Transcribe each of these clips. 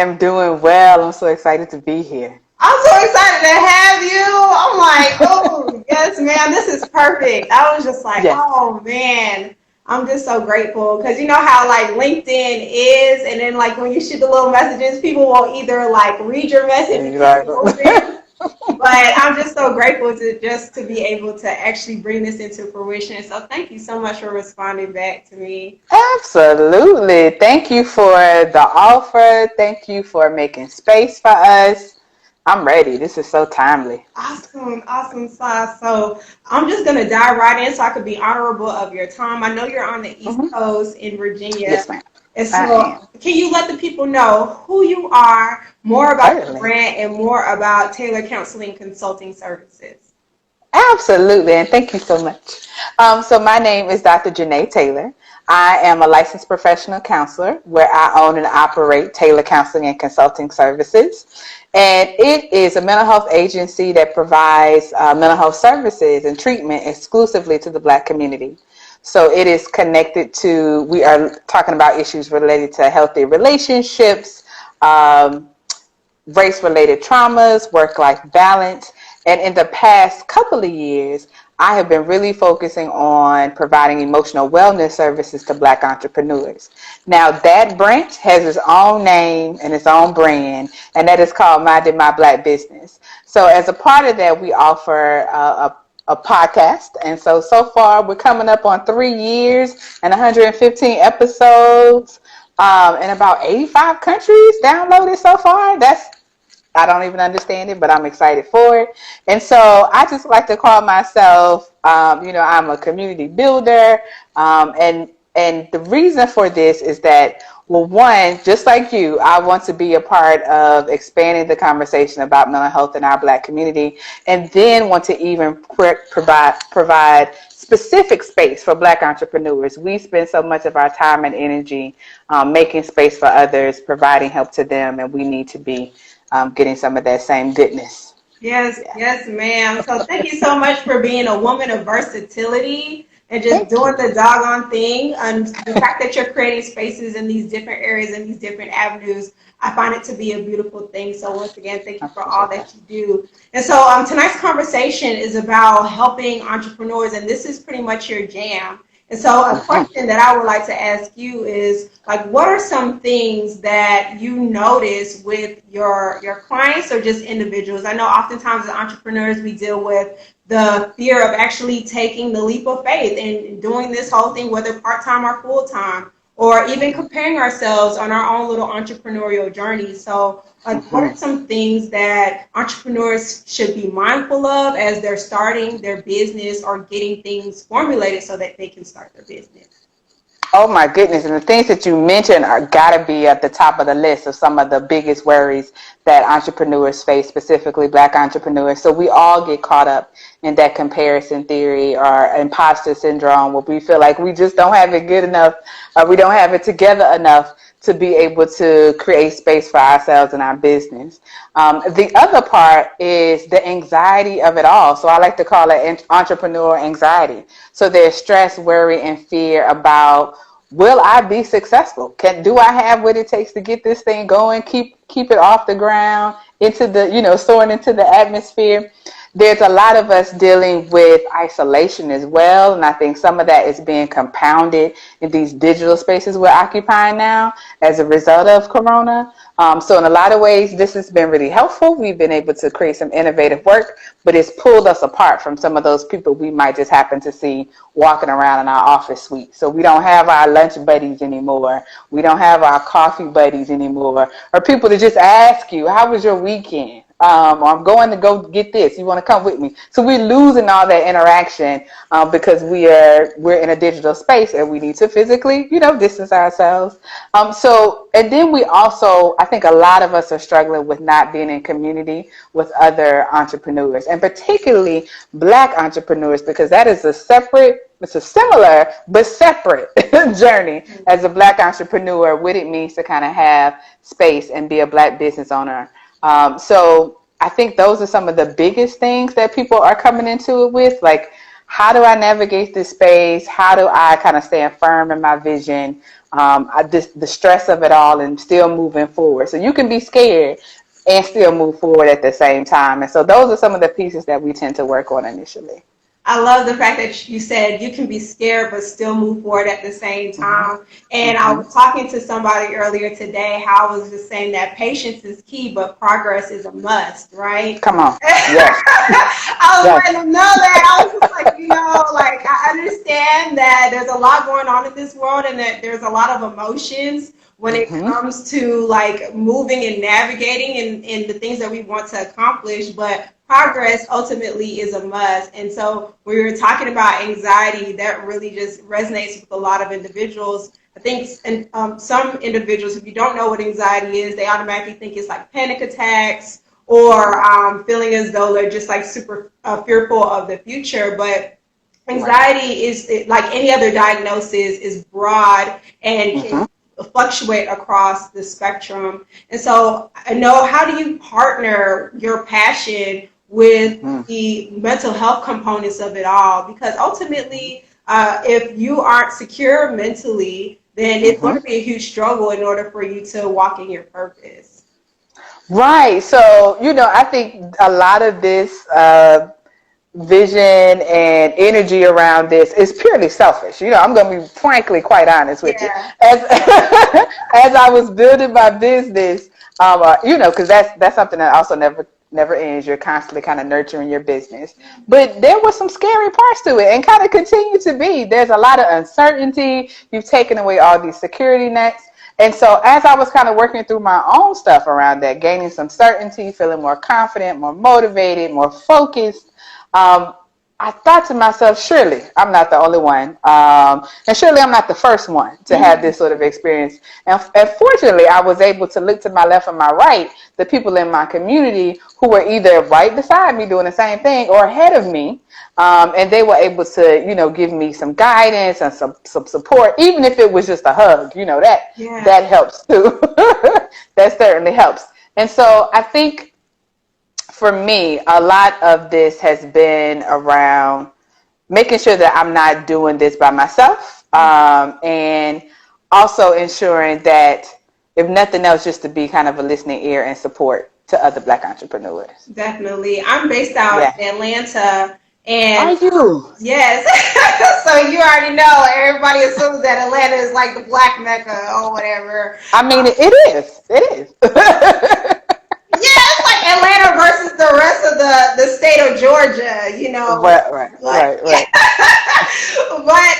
am doing well. I'm so excited to be here. I'm so excited to have you. I'm like, oh, yes, man, this is perfect. I was just like, Yes. oh, man, I'm just so grateful because you know how like LinkedIn is, and then like when you shoot the little messages, people will either like read your message and keep it Exactly. moving. But I'm just so grateful to be able to actually bring this into fruition. So thank you so much for responding back to me. Absolutely. Thank you for the offer. Thank you for making space for us. I'm ready. This is so timely. Awesome, awesome sauce. So I'm just gonna dive right in so I could be honorable of your time. I know you're on the East Hmm. Coast in Virginia. Yes, ma'am. And I so am. can you let the people know who you are, more about your Certainly. brand, and more about Taylor Counseling Consulting Services? Absolutely, and thank you so much. So my name is Dr. JaNae Taylor. I am a licensed professional counselor where I own and operate Taylor Counseling and Consulting Services. And it is a mental health agency that provides mental health services and treatment exclusively to the Black community. So it is connected to, we are talking about issues related to healthy relationships, um, race-related traumas, work-life balance. And in the past couple of years, I have been really focusing on providing emotional wellness services to Black entrepreneurs. Now, that branch has its own name and its own brand, and that is called Minded My Black Business. So as a part of that, we offer a podcast. And so far, we're coming up on 3 years and 115 episodes in about 85 countries downloaded so far. I don't even understand it, but I'm excited for it. And so I just like to call myself, I'm a community builder. And the reason for this is that, well, one, just like you, I want to be a part of expanding the conversation about mental health in our Black community, and then want to even provide specific space for Black entrepreneurs. We spend so much of our time and energy making space for others, providing help to them, and we need to be getting some of that same goodness. Yes, Yeah. yes, ma'am. So thank you so much for being a woman of versatility and just Thank doing you. the doggone thing. And the fact that you're creating spaces in these different areas and these different avenues, I find it to be a beautiful thing. So once again, thank I you for all appreciate that. that you do. And so tonight's conversation is about helping entrepreneurs, and this is pretty much your jam. And so a Mm-hmm. question that I would like to ask you is like, what are some things that you notice with your clients or just individuals? I know oftentimes as entrepreneurs we deal with the fear of actually taking the leap of faith and doing this whole thing, whether part-time or full-time, or even comparing ourselves on our own little entrepreneurial journey. So like, what Mm-hmm. are some things that entrepreneurs should be mindful of as they're starting their business or getting things formulated so that they can start their business? Oh my goodness. And the things that you mentioned are gotta be at the top of the list of some of the biggest worries that entrepreneurs face, specifically Black entrepreneurs. So we all get caught up in that comparison theory or imposter syndrome where we feel like we just don't have it good enough or we don't have it together enough to be able to create space for ourselves and our business. The other part is the anxiety of it all. So I like to call it entrepreneur anxiety. So there's stress, worry, and fear about, will I be successful? Do I have what it takes to get this thing going? Keep it off the ground, into the, soaring into the atmosphere. There's a lot of us dealing with isolation as well, and I think some of that is being compounded in these digital spaces we're occupying now as a result of Corona. So in a lot of ways, this has been really helpful. We've been able to create some innovative work, but it's pulled us apart from some of those people we might just happen to see walking around in our office suite. So we don't have our lunch buddies anymore. We don't have our coffee buddies anymore, or people to just ask you, how was your weekend? Or I'm going to go get this. You want to come with me? So we're losing all that interaction because we're in a digital space and we need to physically, distance ourselves. And then we also, I think a lot of us are struggling with not being in community with other entrepreneurs, and particularly Black entrepreneurs, because that is it's a similar but separate journey as a Black entrepreneur, what it means to kind of have space and be a Black business owner. So I think those are some of the biggest things that people are coming into it with. Like, how do I navigate this space? How do I kind of stand firm in my vision? the stress of it all and still moving forward. So you can be scared and still move forward at the same time. And so those are some of the pieces that we tend to work on initially. I love the fact that you said you can be scared but still move forward at the same time. And I was talking to somebody earlier today how I was just saying that patience is key, but progress is a must, right? Come on. Yes. I was letting them know that. I was just like, like I understand that there's a lot going on in this world and that there's a lot of emotions when it comes to like moving and navigating and the things that we want to accomplish, but progress ultimately is a must. And so when we were talking about anxiety, that really just resonates with a lot of individuals. I think some individuals, if you don't know what anxiety is, they automatically think it's like panic attacks or feeling as though they're just like super fearful of the future. But anxiety is like any other diagnosis, is broad and can fluctuate across the spectrum. And so I know, how do you partner your passion with the mental health components of it all? Because ultimately, if you aren't secure mentally, then it's going to be a huge struggle in order for you to walk in your purpose. Right. So, I think a lot of this vision and energy around this is purely selfish. I'm going to be frankly quite honest with you. As as I was building my business, because that's something that also never ends. You're constantly kind of nurturing your business. But there were some scary parts to it and kind of continue to be. There's a lot of uncertainty. You've taken away all these security nets. And so as I was kind of working through my own stuff around that, gaining some certainty, feeling more confident, more motivated, more focused, I thought to myself, surely I'm not the only one. And surely I'm not the first one to have this sort of experience. And fortunately, I was able to look to my left and my right, the people in my community who were either right beside me doing the same thing or ahead of me. And they were able to, give me some guidance and some support, even if it was just a hug, that helps too. That certainly helps. And so I think, for me, a lot of this has been around making sure that I'm not doing this by myself, and also ensuring that, if nothing else, just to be kind of a listening ear and support to other Black entrepreneurs. Definitely. I'm based out in Atlanta. And are you? Yes. So you already know, everybody assumes that Atlanta is like the Black Mecca or whatever. I mean, it is. It is. Yeah, it's like Atlanta versus the rest of the state of Georgia, Right. But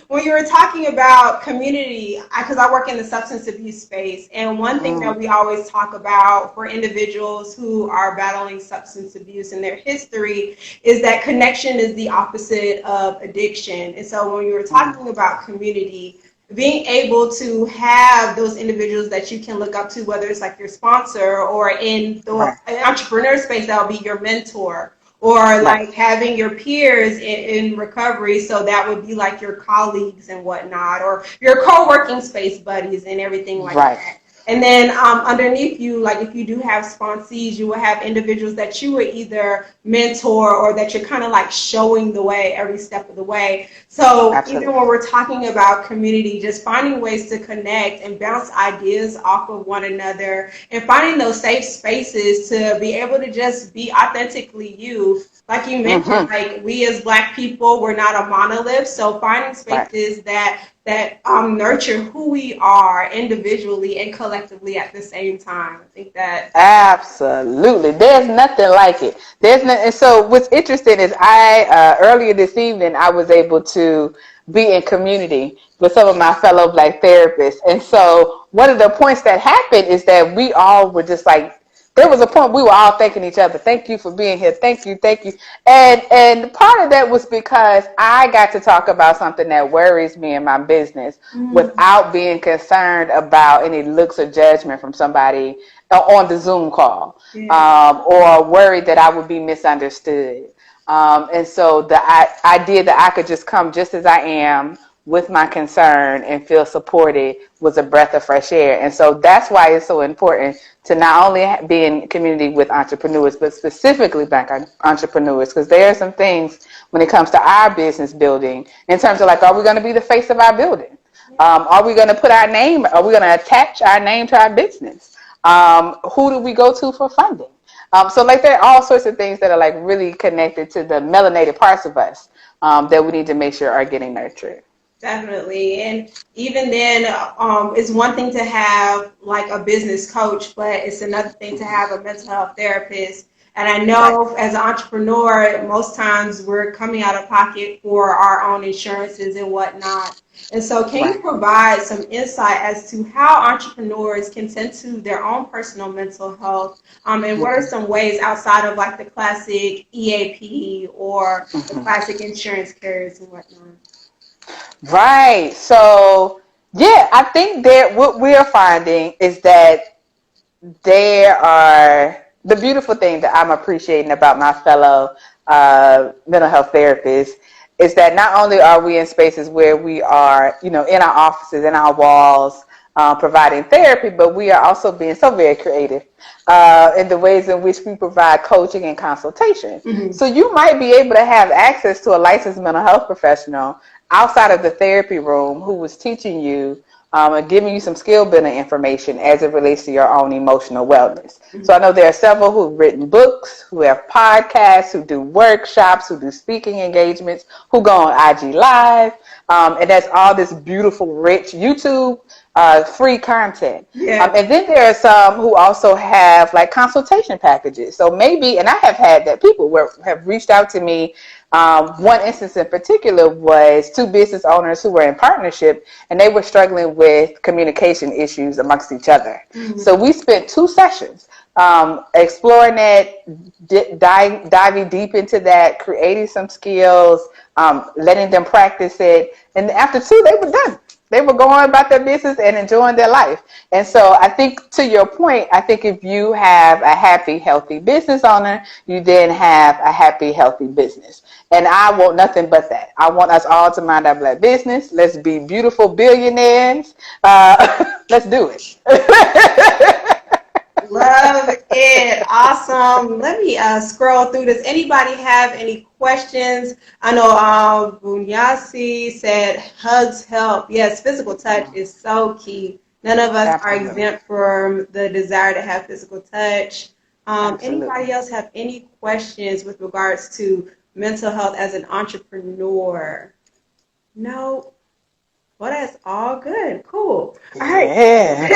when you were talking about community, because I work in the substance abuse space, and one thing that we always talk about for individuals who are battling substance abuse and their history is that connection is the opposite of addiction. And so when you were talking about community, being able to have those individuals that you can look up to, whether it's like your sponsor or in the entrepreneur space, that'll be your mentor, or like having your peers in recovery. So that would be like your colleagues and whatnot, or your co-working space buddies and everything like that. And then underneath you, like if you do have sponsees, you will have individuals that you would either mentor or that you're kind of like showing the way every step of the way. So even when we're talking about community, just finding ways to connect and bounce ideas off of one another and finding those safe spaces to be able to just be authentically you. Like you mentioned, like we as Black people, we're not a monolith. So finding spaces that nurture who we are individually and collectively at the same time. I think that absolutely, there's nothing like it. And so what's interesting is earlier this evening I was able to be in community with some of my fellow Black therapists, and so one of the points that happened is that we all were just like, there was a point we were all thanking each other. Thank you for being here. Thank you. And part of that was because I got to talk about something that worries me in my business without being concerned about any looks or judgment from somebody on the Zoom call, or worried that I would be misunderstood. And so the idea that I could just come just as I am with my concern and feel supported was a breath of fresh air. And so that's why it's so important to not only be in community with entrepreneurs, but specifically Black entrepreneurs, because there are some things when it comes to our business building in terms of like, are we going to be the face of our building? Are we going to put our name? Are we going to attach our name to our business? Who do we go to for funding? So like there are all sorts of things that are like really connected to the melanated parts of us that we need to make sure are getting nurtured. Definitely. And even then, it's one thing to have like a business coach, but it's another thing to have a mental health therapist. And I know as an entrepreneur, most times we're coming out of pocket for our own insurances and whatnot. And so can you provide some insight as to how entrepreneurs can tend to their own personal mental health? And what are some ways outside of like the classic EAP or the classic insurance carriers and whatnot? Right. So, yeah, I think that what we're finding is that there are the beautiful thing that I'm appreciating about my fellow mental health therapists is that not only are we in spaces where we are, in our offices, in our walls, providing therapy, but we are also being so very creative in the ways in which we provide coaching and consultation. Mm-hmm. So you might be able to have access to a licensed mental health professional outside of the therapy room who was teaching you and giving you some skill building information as it relates to your own emotional wellness. Mm-hmm. So I know there are several who've written books, who have podcasts, who do workshops, who do speaking engagements, who go on IG Live, and that's all this beautiful, rich YouTube free content. Yeah. And then there are some who also have like consultation packages. So maybe, and I have had that people have reached out to me. One instance in particular was two business owners who were in partnership and they were struggling with communication issues amongst each other. Mm-hmm. So we spent 2 sessions exploring that, diving deep into that, creating some skills, letting them practice it. And after 2, they were done. They were going about their business and enjoying their life. And so I think to your point, I think if you have a happy, healthy business owner, you then have a happy, healthy business. And I want nothing but that. I want us all to mind our black business. Let's be beautiful billionaires. Let's do it. Love it. Awesome. Let me scroll through. Does anybody have any questions? I know Bunyasi said hugs help. Yes, physical touch is so key. None of us are exempt from the desire to have physical touch. Anybody else have any questions with regards to mental health as an entrepreneur? No? Well, that's all good. Cool. All right. Yeah.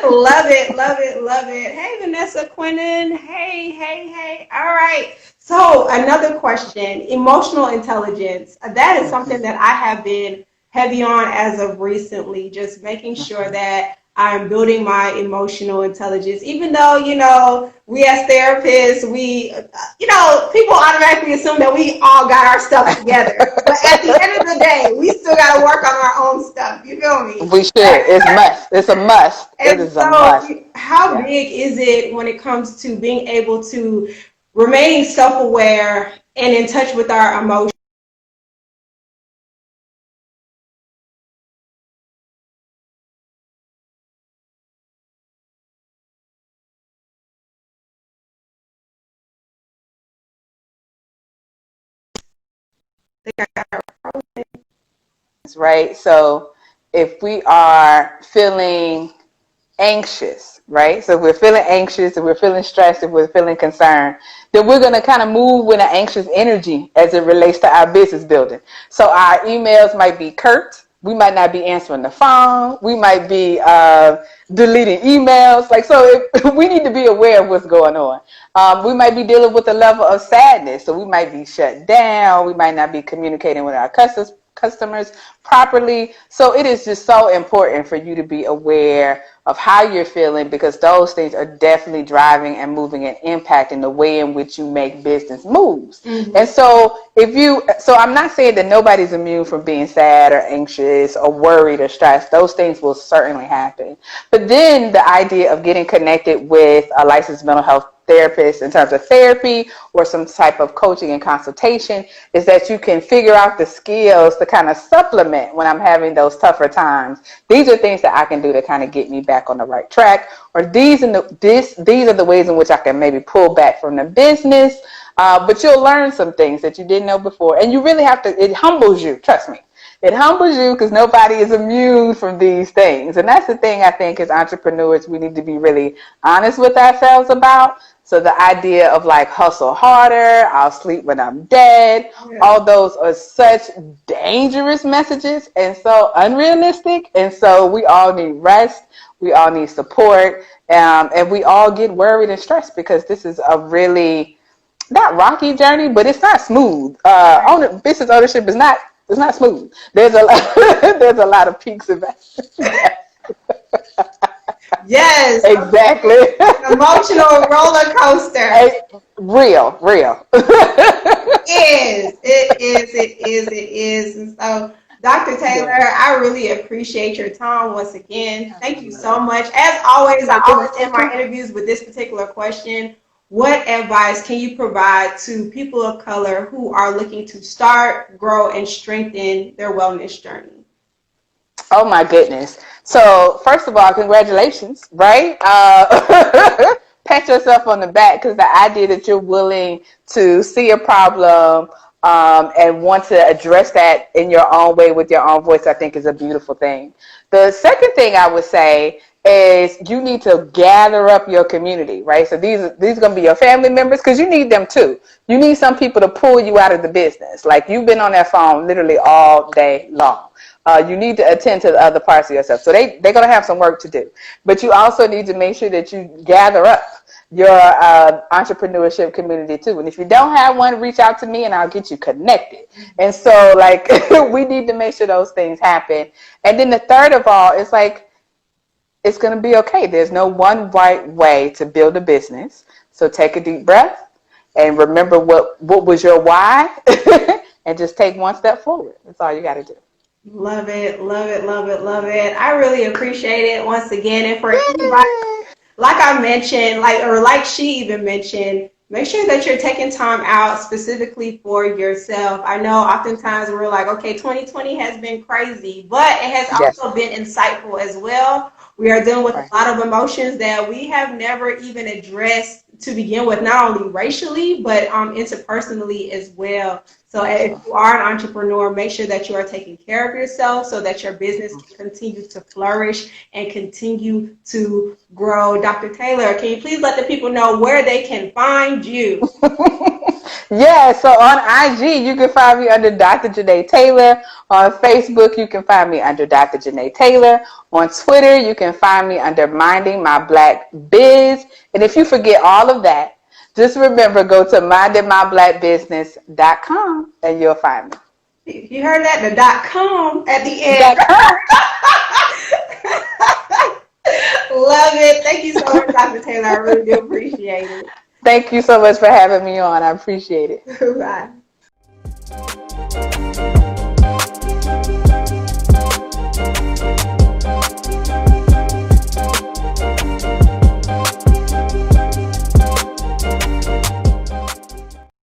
Love it, love it, love it. Hey, Vanessa Quinnen. Hey. All right. So another question, emotional intelligence. That is something that I have been heavy on as of recently, just making sure that I'm building my emotional intelligence. Even though, we as therapists, people automatically assume that we all got our stuff together. But at the end of the day, we still got to work on our own stuff. You feel me? We should. It's must. It's a must. It is a must. How big is it when it comes to being able to remain self-aware and in touch with our emotions? Right? So if we are feeling anxious, right? So if we're feeling anxious, if we're feeling stressed, if we're feeling concerned, then we're going to kind of move with an anxious energy as it relates to our business building. So our emails might be curt. We might not be answering the phone. We might be deleting emails. We need to be aware of what's going on. We might be dealing with a level of sadness. So we might be shut down. We might not be communicating with our customers properly. So it is just so important for you to be aware of how you're feeling, because those things are definitely driving and moving and impacting the way in which you make business moves. Mm-hmm. And so I'm not saying that nobody's immune from being sad or anxious or worried or stressed. Those things will certainly happen. But then the idea of getting connected with a licensed mental health therapist in terms of therapy or some type of coaching and consultation is that you can figure out the skills to kind of supplement when I'm having those tougher times. These are things that I can do to kind of get me back on the right track, or these are the ways in which I can maybe pull back from the business. But you'll learn some things that you didn't know before, and you really have to. It humbles you. Trust me. It humbles you because nobody is immune from these things. And that's the thing I think as entrepreneurs, we need to be really honest with ourselves about. So the idea of like hustle harder, I'll sleep when I'm dead, all those are such dangerous messages and so unrealistic. And so we all need rest. We all need support. And we all get worried and stressed because this is a really not rocky journey, but it's not smooth. Business ownership is not, it's not smooth. There's a lot, there's a lot of peaks and valleys. Yes, Exactly. emotional roller coaster. Real. It is. And so, Dr. Taylor, I really appreciate your time once again. Thank you so much. As always, I always end my interviews with this particular question. What advice can you provide to people of color who are looking to start, grow, and strengthen their wellness journey? Oh my goodness. So first of all, congratulations, right? Pat yourself on the back because the idea that you're willing to see a problem and want to address that in your own way with your own voice, I think is a beautiful thing. The second thing I would say is you need to gather up your community, right? So these are going to be your family members because you need them too. You need some people to pull you out of the business. Like you've been on that phone literally all day long. You need to attend to the other parts of yourself. So they're going to have some work to do. But you also need to make sure that you gather up your entrepreneurship community too. And if you don't have one, reach out to me and I'll get you connected. And so like we need to make sure those things happen. And then the third of all is like, it's going to be okay. There's no one right way to build a business. So take a deep breath and remember what was your why and just take one step forward. That's all you got to do. Love it. I really appreciate it once again. And for anybody, like I mentioned, like she even mentioned, make sure that you're taking time out specifically for yourself. I know oftentimes we're like, okay, 2020 has been crazy, but it has also been insightful as well. We are dealing with a lot of emotions that we have never even addressed to begin with, not only racially, but interpersonally as well. So if you are an entrepreneur, make sure that you are taking care of yourself so that your business can continue to flourish and continue to grow. Dr. Taylor, can you please let the people know where they can find you? Yeah, so on IG, you can find me under Dr. JaNae Taylor. On Facebook, you can find me under Dr. JaNae Taylor. On Twitter, you can find me under Minding My Black Biz. And if you forget all of that, just remember, go to mindingmyblackbusiness.com and you'll find me. You heard that? The .com at the end. Love it. Thank you so much, Dr. Taylor. I really do appreciate it. Thank you so much for having me on. I appreciate it. Bye.